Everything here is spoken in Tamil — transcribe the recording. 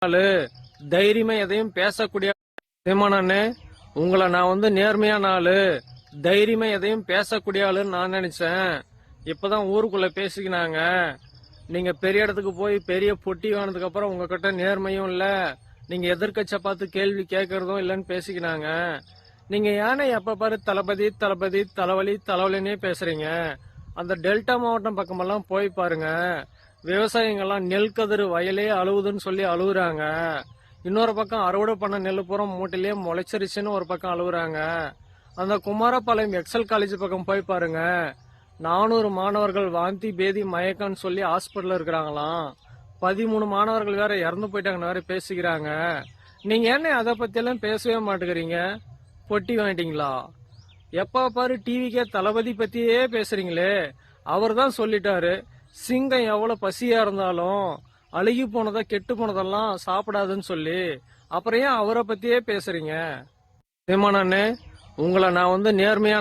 ஆளு, தைரியமா எதையும் பேசக்கூடிய சீமானண்ணே, உங்களை நான் நேர்மையான ஆளு, தைரியமா எதையும் பேசக்கூடிய ஆளுன்னு நான் நினைச்சேன். இப்பதான் ஊருக்குள்ள பேசிக்கினாங்க. நீங்க பெரிய இடத்துக்கு போய் பெரிய பொட்டி வாங்கினதுக்கு அப்புறம் உங்ககிட்ட நேர்மையும் இல்ல, நீங்க எதிர்க்கட்சியை பார்த்து கேள்வி கேட்கறதும் இல்லன்னு பேசிக்கினாங்க. நீங்க ஏன்னா எப்ப பாரு தளபதி தளபதி தலைவலி தலைவலின்னே பேசுறீங்க? அந்த டெல்டா மாவட்டம் பக்கமெல்லாம் போய் பாருங்க. விவசாயிங்கெல்லாம் நெல் கதிர் வயலே அழுவுதுன்னு சொல்லி அழுகுறாங்க. இன்னொரு பக்கம் அறுவடை பண்ண நெல் புறம் மூட்டையிலேயே முளைச்சிருச்சுன்னு ஒரு பக்கம் அழுகுறாங்க. அந்த குமாரபாளையம் எக்ஸல் காலேஜ் பக்கம் போய் பாருங்க. 400 மாணவர்கள் வாந்தி பேதி மயக்கம்னு சொல்லி ஹாஸ்பிட்டல் இருக்கிறாங்களாம். 13 மாணவர்கள் வேற இறந்து போயிட்டாங்கன்னு வேற பேசிக்கிறாங்க. நீங்க என்ன அதை பத்தி எல்லாம் பேசவே மாட்டேங்கிறீங்க? பொட்டி வாங்கிட்டீங்களா? எப்ப பாரு டிவிக்கே தளபதி பத்தியே பேசுறீங்களே. அவர் தான் சொல்லிட்டாரு, சிங்கம் எவ்வளவு பசியா இருந்தாலும் அழுகி போனதா கெட்டு போனதெல்லாம் சாப்பிடாதுன்னு சொல்லி. அப்புறம் ஏன் அவரை பத்தியே பேசுறீங்க? சீமானண்ணே, உங்களை நான் நேர்மையா